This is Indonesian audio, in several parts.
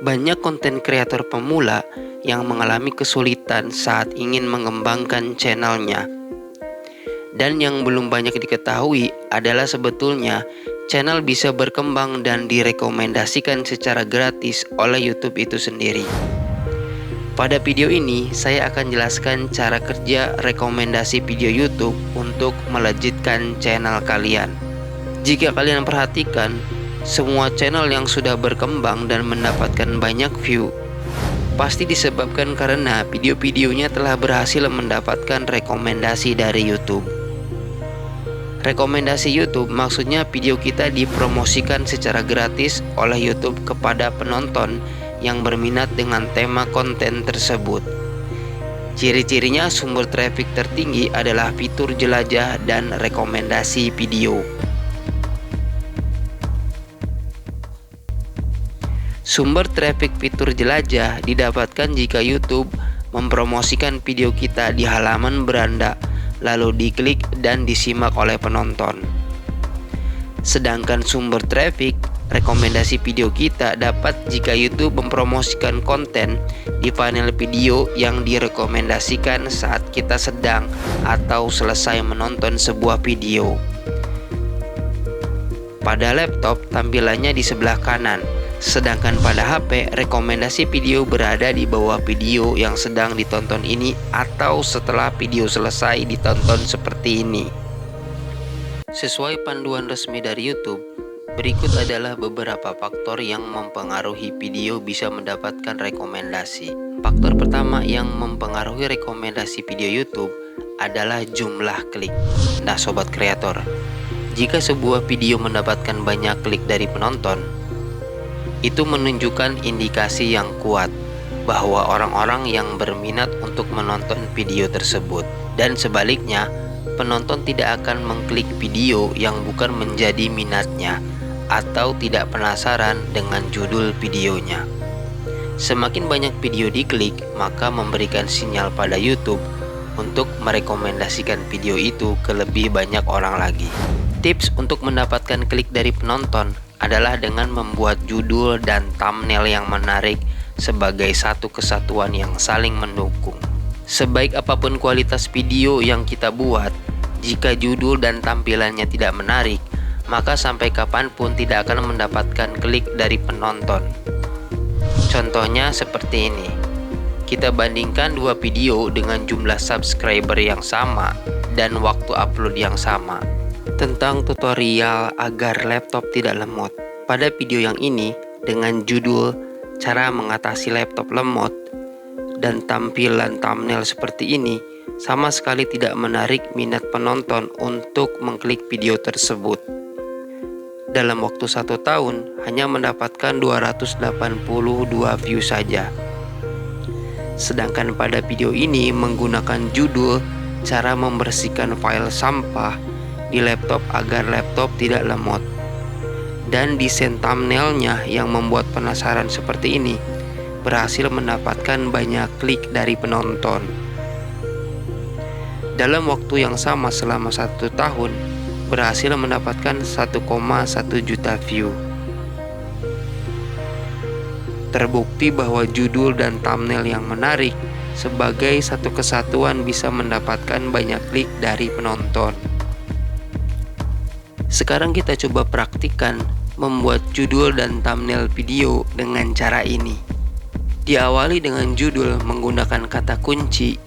Banyak konten kreator pemula yang mengalami kesulitan saat ingin mengembangkan channelnya. Dan yang belum banyak diketahui adalah sebetulnya channel bisa berkembang dan direkomendasikan secara gratis oleh YouTube itu sendiri. Pada video ini, saya akan jelaskan cara kerja rekomendasi video YouTube untuk melejitkan channel kalian. Jika kalian perhatikan, semua channel yang sudah berkembang dan mendapatkan banyak view pasti disebabkan karena video-videonya telah berhasil mendapatkan rekomendasi dari YouTube. Rekomendasi YouTube maksudnya video kita dipromosikan secara gratis oleh YouTube kepada penonton yang berminat dengan tema konten tersebut. Ciri-cirinya sumber traffic tertinggi adalah fitur jelajah dan rekomendasi video. Sumber traffic fitur jelajah didapatkan jika YouTube mempromosikan video kita di halaman beranda, lalu diklik dan disimak oleh penonton. Sedangkan sumber traffic rekomendasi video kita dapat jika YouTube mempromosikan konten di panel video yang direkomendasikan saat kita sedang atau selesai menonton sebuah video. Pada laptop tampilannya di sebelah kanan, sedangkan pada HP rekomendasi video berada di bawah video yang sedang ditonton ini atau setelah video selesai ditonton seperti ini. Sesuai panduan resmi dari YouTube, berikut adalah beberapa faktor yang mempengaruhi video bisa mendapatkan rekomendasi. Faktor pertama yang mempengaruhi rekomendasi video YouTube adalah jumlah klik. Nah sobat kreator, jika sebuah video mendapatkan banyak klik dari penonton, itu menunjukkan indikasi yang kuat bahwa orang-orang yang berminat untuk menonton video tersebut. Dan sebaliknya, penonton tidak akan mengklik video yang bukan menjadi minatnya atau tidak penasaran dengan judul videonya. Semakin banyak video diklik, maka memberikan sinyal pada YouTube untuk merekomendasikan video itu ke lebih banyak orang lagi. Tips untuk mendapatkan klik dari penonton adalah dengan membuat judul dan thumbnail yang menarik sebagai satu kesatuan yang saling mendukung. Sebaik apapun kualitas video yang kita buat, jika judul dan tampilannya tidak menarik, maka sampai kapanpun tidak akan mendapatkan klik dari penonton. Contohnya seperti ini. Kita bandingkan dua video dengan jumlah subscriber yang sama dan waktu upload yang sama. Tentang tutorial agar laptop tidak lemot. Pada video yang ini dengan judul cara mengatasi laptop lemot dan tampilan thumbnail seperti ini sama sekali tidak menarik minat penonton untuk mengklik video tersebut. Dalam waktu 1 tahun hanya mendapatkan 282 view saja. Sedangkan pada video ini menggunakan judul cara membersihkan file sampah di laptop agar laptop tidak lemot, dan desain thumbnailnya yang membuat penasaran seperti ini berhasil mendapatkan banyak klik dari penonton. Dalam waktu yang sama selama 1 tahun berhasil mendapatkan 1,1 juta view. Terbukti bahwa judul dan thumbnail yang menarik sebagai satu kesatuan bisa mendapatkan banyak klik dari penonton. Sekarang kita coba praktikkan membuat judul dan thumbnail video dengan cara ini. Diawali dengan judul menggunakan kata kunci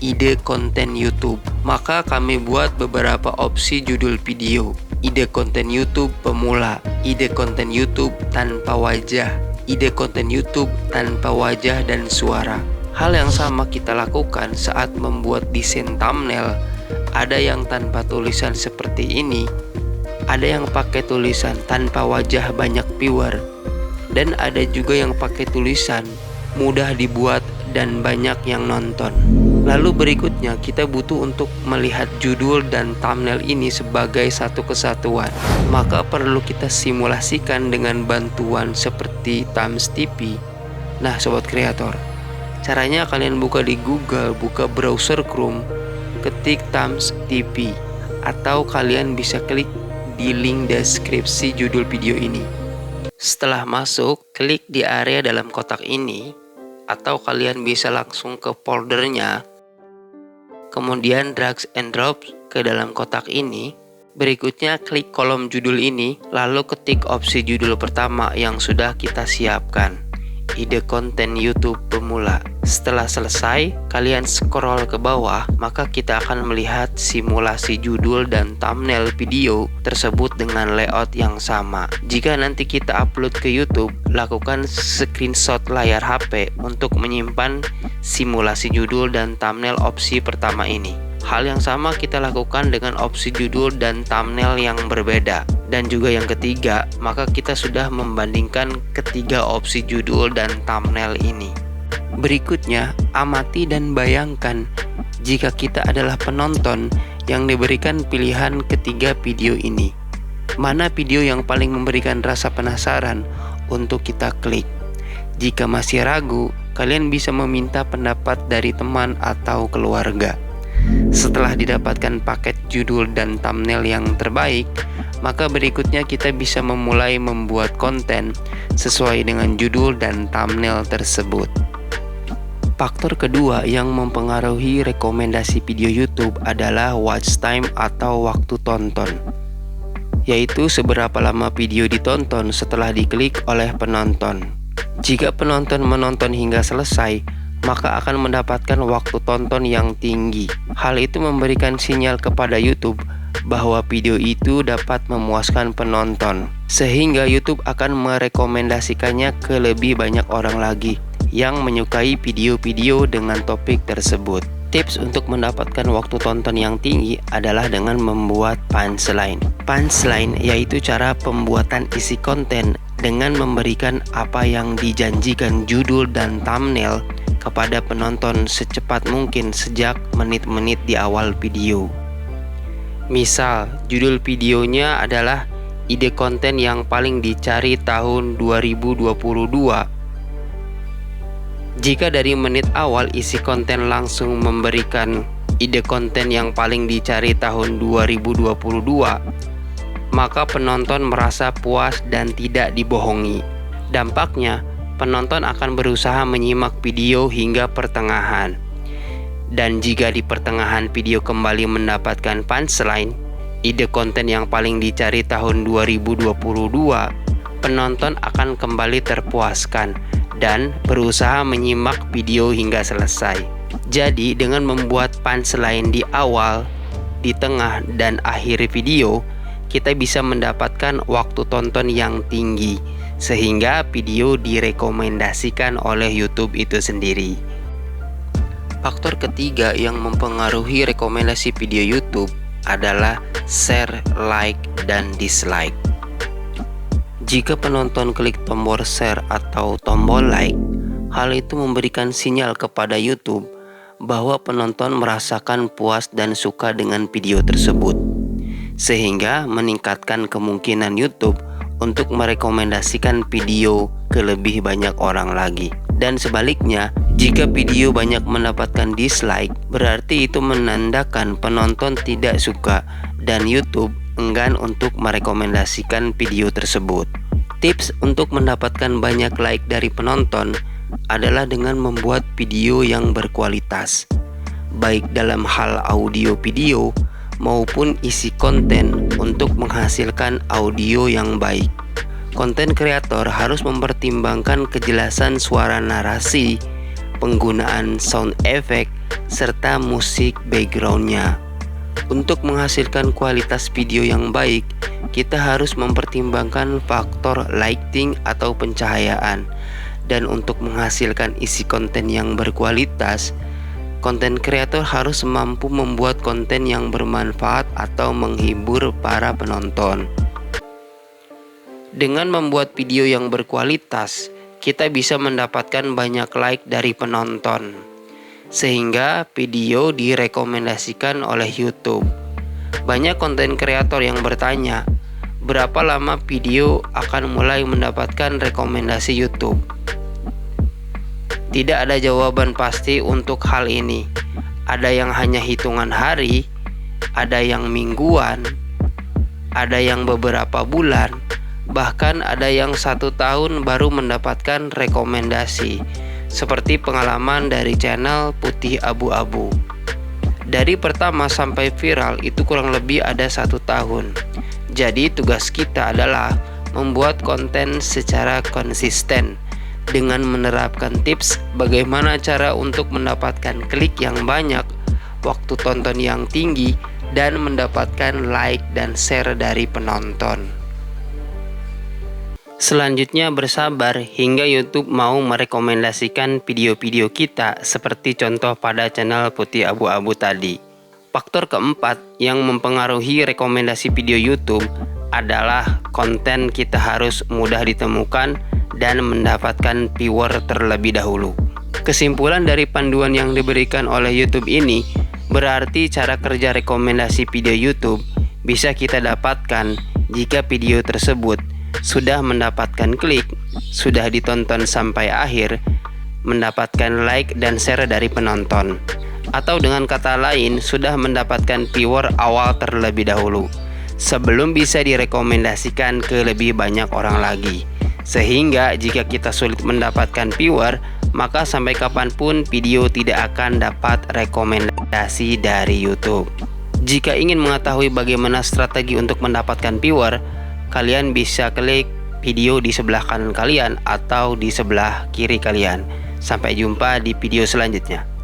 ide konten YouTube. Maka kami buat beberapa opsi judul video. Ide konten YouTube pemula, ide konten YouTube tanpa wajah, ide konten YouTube tanpa wajah dan suara. Hal yang sama kita lakukan saat membuat desain thumbnail. Ada yang tanpa tulisan seperti ini, ada yang pakai tulisan tanpa wajah banyak viewer, dan ada juga yang pakai tulisan mudah dibuat dan banyak yang nonton. Lalu berikutnya kita butuh untuk melihat judul dan thumbnail ini sebagai satu kesatuan. Maka perlu kita simulasikan dengan bantuan seperti Thumbs TV. Nah sobat kreator, caranya kalian buka di Google, buka browser Chrome, ketik Thumbs TV, atau kalian bisa klik di link deskripsi judul video ini. Setelah masuk, klik di area dalam kotak ini, atau kalian bisa langsung ke foldernya, kemudian drag and drop ke dalam kotak ini. Berikutnya klik kolom judul ini, lalu ketik opsi judul pertama yang sudah kita siapkan, ide konten YouTube pemula. Setelah selesai, kalian scroll ke bawah, maka kita akan melihat simulasi judul dan thumbnail video tersebut dengan layout yang sama. Jika nanti kita upload ke YouTube, lakukan screenshot layar HP untuk menyimpan simulasi judul dan thumbnail opsi pertama ini. Hal yang sama kita lakukan dengan opsi judul dan thumbnail yang berbeda. Dan juga yang ketiga, maka kita sudah membandingkan ketiga opsi judul dan thumbnail ini. Berikutnya, amati dan bayangkan jika kita adalah penonton yang diberikan pilihan ketiga video ini. Mana video yang paling memberikan rasa penasaran untuk kita klik? Jika masih ragu, kalian bisa meminta pendapat dari teman atau keluarga. Setelah didapatkan paket judul dan thumbnail yang terbaik, maka berikutnya kita bisa memulai membuat konten sesuai dengan judul dan thumbnail tersebut. Faktor kedua yang mempengaruhi rekomendasi video YouTube adalah watch time atau waktu tonton, yaitu seberapa lama video ditonton setelah diklik oleh penonton. Jika penonton menonton hingga selesai, maka akan mendapatkan waktu tonton yang tinggi. Hal itu memberikan sinyal kepada YouTube bahwa video itu dapat memuaskan penonton, sehingga YouTube akan merekomendasikannya ke lebih banyak orang lagi yang menyukai video-video dengan topik tersebut. Tips untuk mendapatkan waktu tonton yang tinggi adalah dengan membuat punchline. Punchline yaitu cara pembuatan isi konten dengan memberikan apa yang dijanjikan judul dan thumbnail kepada penonton secepat mungkin sejak menit-menit di awal video. Misal, judul videonya adalah ide konten yang paling dicari tahun 2022. Jika dari menit awal isi konten langsung memberikan ide konten yang paling dicari tahun 2022, maka penonton merasa puas dan tidak dibohongi. Dampaknya, penonton akan berusaha menyimak video hingga pertengahan. Dan jika di pertengahan video kembali mendapatkan punchline, ide konten yang paling dicari tahun 2022, penonton akan kembali terpuaskan dan berusaha menyimak video hingga selesai. Jadi dengan membuat punchline di awal, di tengah, dan akhir video, kita bisa mendapatkan waktu tonton yang tinggi, sehingga video direkomendasikan oleh YouTube itu sendiri. Faktor ketiga yang mempengaruhi rekomendasi video YouTube adalah share, like, dan dislike. Jika penonton klik tombol share atau tombol like, hal itu memberikan sinyal kepada YouTube bahwa penonton merasakan puas dan suka dengan video tersebut, sehingga meningkatkan kemungkinan YouTube untuk merekomendasikan video ke lebih banyak orang lagi. Dan sebaliknya, jika video banyak mendapatkan dislike, berarti itu menandakan penonton tidak suka dan YouTube enggan untuk merekomendasikan video tersebut. Tips untuk mendapatkan banyak like dari penonton adalah dengan membuat video yang berkualitas, baik dalam hal audio video maupun isi konten untuk menghasilkan audio yang baik. Konten kreator harus mempertimbangkan kejelasan suara narasi, penggunaan sound effect, serta musik backgroundnya. Untuk menghasilkan kualitas video yang baik, kita harus mempertimbangkan faktor lighting atau pencahayaan. Dan untuk menghasilkan isi konten yang berkualitas, konten kreator harus mampu membuat konten yang bermanfaat atau menghibur para penonton. Dengan membuat video yang berkualitas, kita bisa mendapatkan banyak like dari penonton, sehingga video direkomendasikan oleh YouTube. Banyak konten kreator yang bertanya, berapa lama video akan mulai mendapatkan rekomendasi YouTube? Tidak ada jawaban pasti untuk hal ini. Ada yang hanya hitungan hari, ada yang mingguan, ada yang beberapa bulan, Bahkan ada yang 1 tahun baru mendapatkan rekomendasi, seperti pengalaman dari channel Putih Abu-Abu. Dari pertama sampai viral itu kurang lebih ada 1 tahun. Jadi tugas kita adalah membuat konten secara konsisten dengan menerapkan tips bagaimana cara untuk mendapatkan klik yang banyak, waktu tonton yang tinggi, dan mendapatkan like dan share dari penonton. Selanjutnya bersabar hingga YouTube mau merekomendasikan video-video kita seperti contoh pada channel Putih Abu-Abu tadi. Faktor keempat yang mempengaruhi rekomendasi video YouTube adalah konten kita harus mudah ditemukan dan mendapatkan viewer terlebih dahulu. Kesimpulan dari panduan yang diberikan oleh YouTube ini berarti cara kerja rekomendasi video YouTube bisa kita dapatkan jika video tersebut sudah mendapatkan klik, sudah ditonton sampai akhir, mendapatkan like dan share dari penonton, atau dengan kata lain sudah mendapatkan viewer awal terlebih dahulu sebelum bisa direkomendasikan ke lebih banyak orang lagi. Sehingga jika kita sulit mendapatkan viewer, maka sampai kapanpun video tidak akan dapat rekomendasi dari YouTube. Jika ingin mengetahui bagaimana strategi untuk mendapatkan viewer, kalian bisa klik video di sebelah kanan kalian atau di sebelah kiri kalian. Sampai jumpa di video selanjutnya.